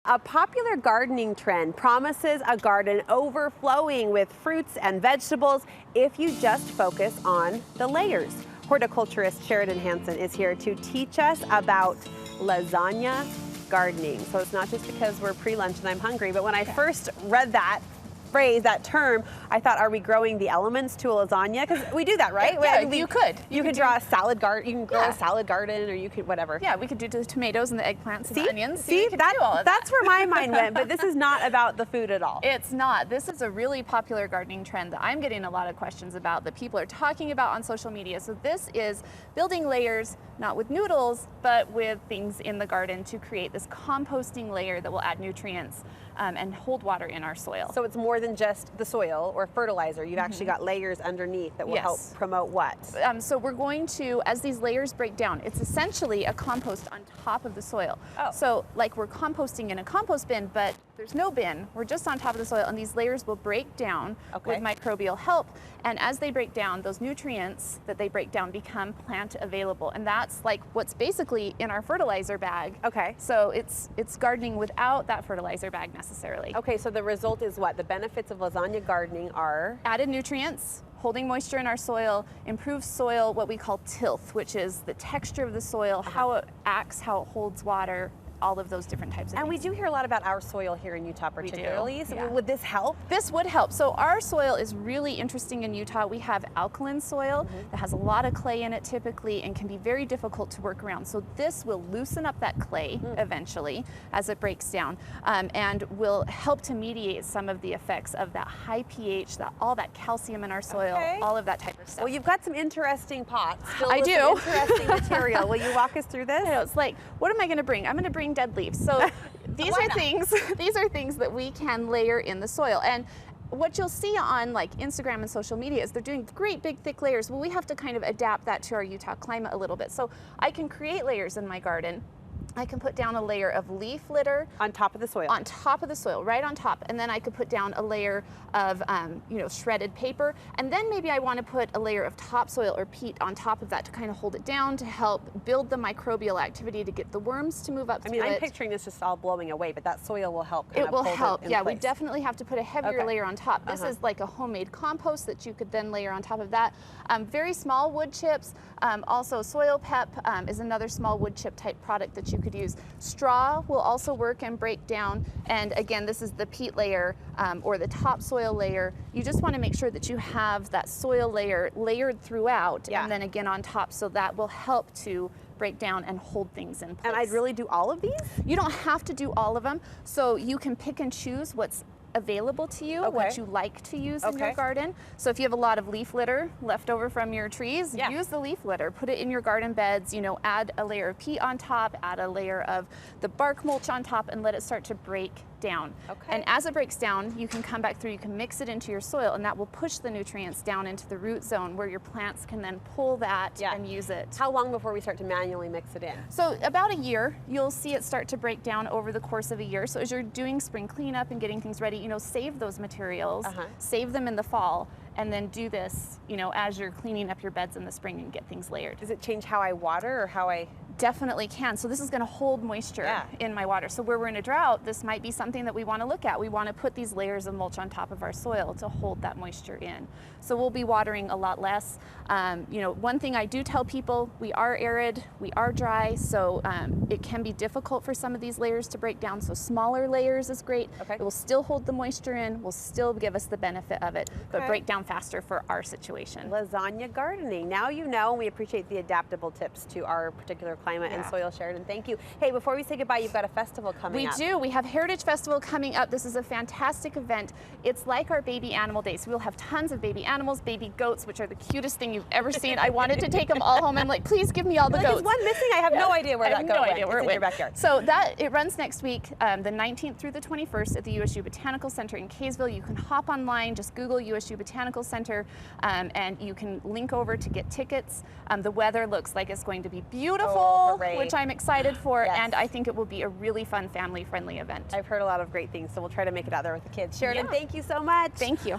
A popular gardening trend promises a garden overflowing with fruits and vegetables if you just focus on the layers. Horticulturist Sheridan Hansen is here to teach us about lasagna gardening. So it's not just because we're pre-lunch and I'm hungry, but when I first read that phrase, that term, I thought, are we growing the elements to a lasagna? Because we do that, right? Yeah, you could. You could draw a salad garden. You can grow a salad garden, or you could whatever. Yeah, we could do the tomatoes and the eggplants and the onions. See, that's where my mind went. But this is not about the food at all. It's not. This is a really popular gardening trend that I'm getting a lot of questions about, that people are talking about on social media. So this is building layers, not with noodles, but with things in the garden to create this composting layer that will add nutrients and hold water in our soil. So it's more than just the soil or fertilizer. You've actually got layers underneath that will help promote what? So we're going to, as these layers break down, it's essentially a compost on top of the soil. Oh. So like we're composting in a compost bin, but there's no bin. We're just on top of the soil, and these layers will break down with microbial help. And as they break down, those nutrients that they break down become plant available. And that's like what's basically in our fertilizer bag. Okay. So it's gardening without that fertilizer bag necessarily. Okay, so the result is what? The benefits of lasagna gardening are? Added nutrients, holding moisture in our soil, improved soil, what we call tilth, which is the texture of the soil, how it acts, how it holds water, all of those different types of things. And we do hear a lot about our soil here in Utah particularly. We do, so would this help? This would help. So our soil is really interesting in Utah. We have alkaline soil that has a lot of clay in it typically and can be very difficult to work around. So this will loosen up that clay eventually as it breaks down, and will help to mediate some of the effects of that high pH, all that calcium in our soil, all of that type of stuff. Well, you've got some interesting pots filled I with do. some interesting material. Will you walk us through this? I know, it's like, what am I going to bring? I'm going to bring dead leaves. So these are things that we can layer in the soil. And what you'll see on like Instagram and social media is they're doing great big thick layers. Well, we have to kind of adapt that to our Utah climate a little bit. So I can create layers in my garden. I can put down a layer of leaf litter. On top of the soil? On top of the soil, right on top. And then I could put down a layer of shredded paper. And then maybe I want to put a layer of topsoil or peat on top of that to kind of hold it down, to help build the microbial activity, to get the worms to move up through it. I'm picturing this just all blowing away, but that soil will help It will help, yeah. We definitely have to put a heavier layer on top. This is like a homemade compost that you could then layer on top of that. Very small wood chips. Also soil pep is another small wood chip type product that you could use. Straw will also work and break down. And again, this is the peat layer or the topsoil layer. You just want to make sure that you have that soil layer layered throughout and then again on top, so that will help to break down and hold things in place. And I'd really do all of these? You don't have to do all of them. So you can pick and choose what's available to you, what you like to use in your garden. So if you have a lot of leaf litter left over from your trees, use the leaf litter, put it in your garden beds, add a layer of peat on top, add a layer of the bark mulch on top, and let it start to break down. And as it breaks down, you can come back through, you can mix it into your soil, and that will push the nutrients down into the root zone where your plants can then pull that and use it. How long before we start to manually mix it in? So about a year, you'll see it start to break down over the course of a year. So as you're doing spring cleanup and getting things ready, save those materials, save them in the fall, and then do this, as you're cleaning up your beds in the spring and get things layered. Does it change how I water or how I? Definitely can. So this is going to hold moisture in my water. So where we're in a drought, this might be something that we want to look at. We want to put these layers of mulch on top of our soil to hold that moisture in. So we'll be watering a lot less. One thing I do tell people, we are arid, we are dry, so it can be difficult for some of these layers to break down. So smaller layers is great. It will still hold the moisture in, will still give us the benefit of it, but break down faster for our situation. Lasagna gardening. Now you know, and we appreciate the adaptable tips to our particular climate and soil, Sheridan. Thank you. Hey, before we say goodbye, you've got a festival coming up. We do. We have Heritage Festival coming up. This is a fantastic event. It's like our baby animal days. We'll have tons of baby animals, baby goats, which are the cutest thing you've ever seen. I wanted to take them all home. I'm like, please give me all the goats. There's one missing. I have no idea where that goat went. It's in your backyard. So it runs next week, the 19th through the 21st at the USU Botanical Center in Kaysville. You can hop online, just Google USU Botanical Center, and you can link over to get tickets. The weather looks like it's going to be beautiful, which I'm excited for, and I think it will be a really fun, family-friendly event. I've heard a lot of great things, so we'll try to make it out there with the kids. Sheridan, thank you so much. Thank you.